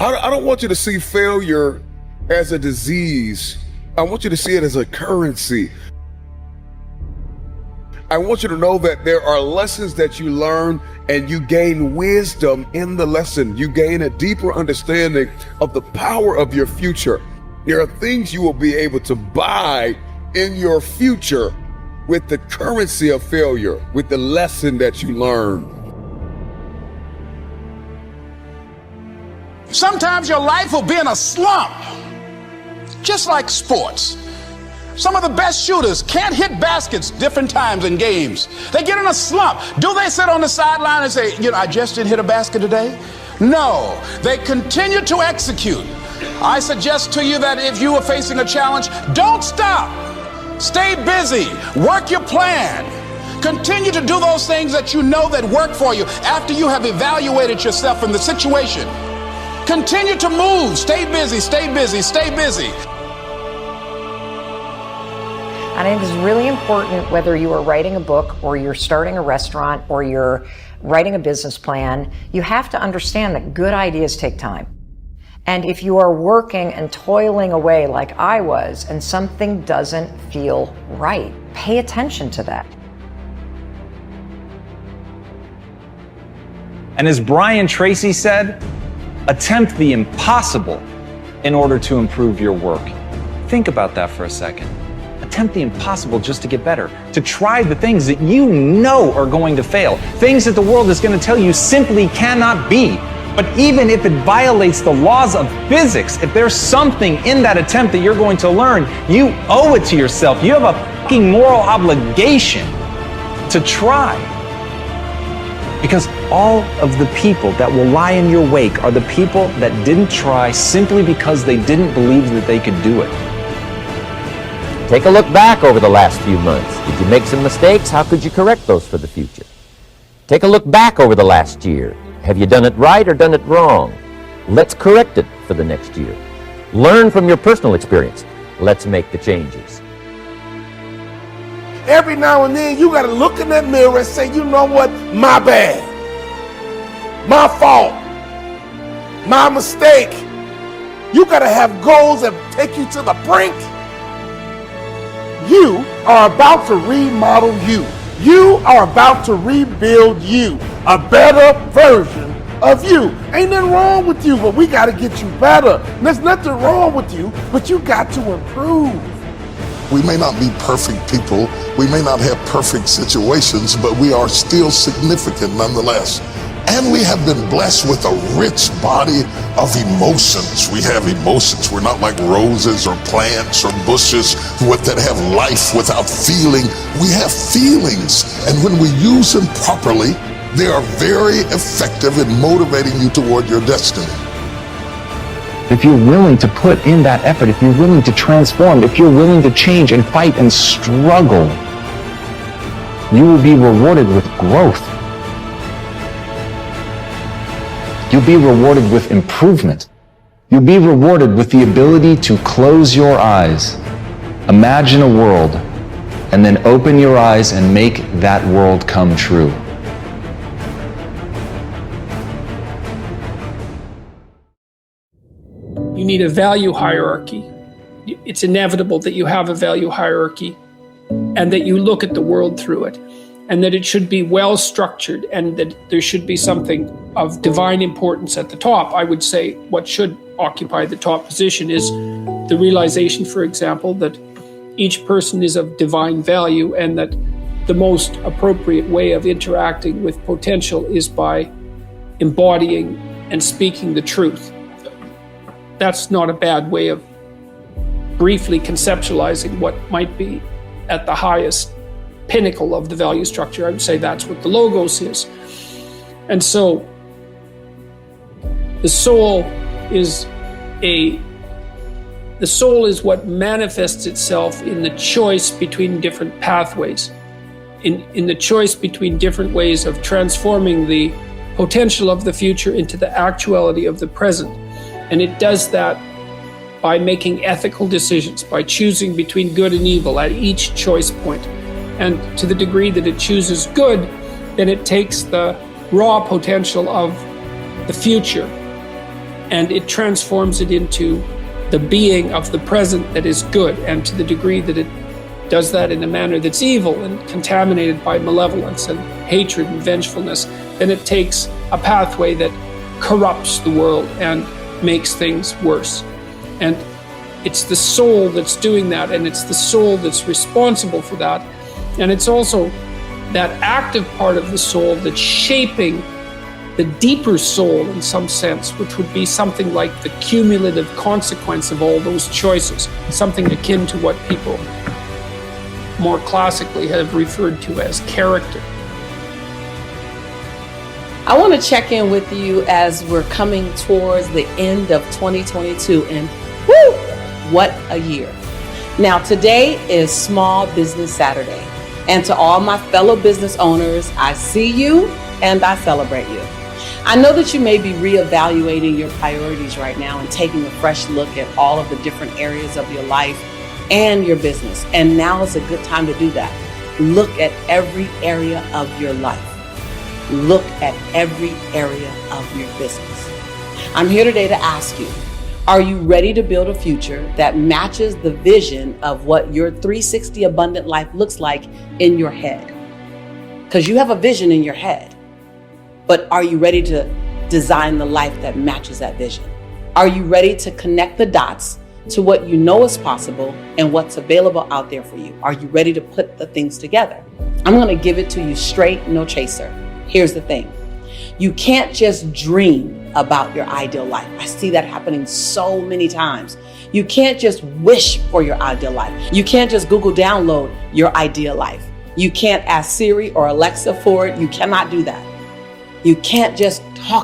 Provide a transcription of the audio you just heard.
I don't want you to see failure as a disease. I want you to see it as a currency. I want you to know that there are lessons that you learn and you gain wisdom in the lesson. You gain a deeper understanding of the power of your future. There are things you will be able to buy in your future with the currency of failure, with the lesson that you learn. Sometimes your life will be in a slump, just like sports. Some of the best shooters can't hit baskets different times in games. They get in a slump. Do they sit on the sideline and say, I just didn't hit a basket today? No, they continue to execute. I suggest to you that if you are facing a challenge, don't stop. Stay busy. Work your plan. Continue to do those things that you know that work for you after you have evaluated yourself in the situation. Continue to move. Stay busy, stay busy, stay busy. And I think this is really important whether you are writing a book or you're starting a restaurant or you're writing a business plan. You have to understand that good ideas take time. And if you are working and toiling away like I was and something doesn't feel right, pay attention to that. And as Brian Tracy said, attempt the impossible in order to improve your work. Think about that for a second. Attempt the impossible just to get better, to try the things that you know are going to fail, things that the world is going to tell you simply cannot be. But even if it violates the laws of physics, if there's something in that attempt that you're going to learn, you owe it to yourself. You have a fucking moral obligation to try. Because all of the people that will lie in your wake are the people that didn't try simply because they didn't believe that they could do it. Take a look back over the last few months. Did you make some mistakes? How could you correct those for the future? Take a look back over the last year. Have you done it right or done it wrong? Let's correct it for the next year. Learn from your personal experience. Let's make the changes. Every now and then, you got to look in that mirror and say, you know what? My bad. My fault. My mistake. You got to have goals that take you to the brink. You are about to remodel you. You are about to rebuild you. A better version of you. Ain't nothing wrong with you, but we got to get you better. There's nothing wrong with you, but you got to improve. We may not be perfect people, we may not have perfect situations, but we are still significant nonetheless. And we have been blessed with a rich body of emotions. We have emotions. We're not like roses or plants or bushes that have life without feeling. We have feelings, and when we use them properly, they are very effective in motivating you toward your destiny. If you're willing to put in that effort, if you're willing to transform, if you're willing to change and fight and struggle, you will be rewarded with growth. You'll be rewarded with improvement. You'll be rewarded with the ability to close your eyes, imagine a world, and then open your eyes and make that world come true. You need a value hierarchy. It's inevitable that you have a value hierarchy and that you look at the world through it, and that it should be well structured, and that there should be something of divine importance at the top. I would say what should occupy the top position is the realization, for example, that each person is of divine value, and that the most appropriate way of interacting with potential is by embodying and speaking the truth. That's not a bad way of briefly conceptualizing what might be at the highest pinnacle of the value structure. I would say that's what the Logos is. And so the soul is what manifests itself in the choice between different pathways, in the choice between different ways of transforming the potential of the future into the actuality of the present. And it does that by making ethical decisions, by choosing between good and evil at each choice point. And to the degree that it chooses good, then it takes the raw potential of the future and it transforms it into the being of the present that is good. And to the degree that it does that in a manner that's evil and contaminated by malevolence and hatred and vengefulness, then it takes a pathway that corrupts the world and makes things worse. And it's the soul that's doing that, and it's the soul that's responsible for that. And it's also that active part of the soul that's shaping the deeper soul in some sense, which would be something like the cumulative consequence of all those choices, something akin to what people more classically have referred to as character. I want to check in with you as we're coming towards the end of 2022, and whoo, what a year. Now, today is Small Business Saturday, and to all my fellow business owners, I see you and I celebrate you. I know that you may be reevaluating your priorities right now and taking a fresh look at all of the different areas of your life and your business, and now is a good time to do that. Look at every area of your life. Look at every area of your business. I'm here today to ask you, are you ready to build a future that matches the vision of what your 360 abundant life looks like in your head? Because you have a vision in your head, but are you ready to design the life that matches that vision? Are you ready to connect the dots to what you know is possible and what's available out there for you? Are you ready to put the things together? I'm going to give it to you straight, no chaser. Here's the thing. You can't just dream about your ideal life. I see that happening so many times. You can't just wish for your ideal life. You can't just Google download your ideal life. You can't ask Siri or Alexa for it. You cannot do that. You can't just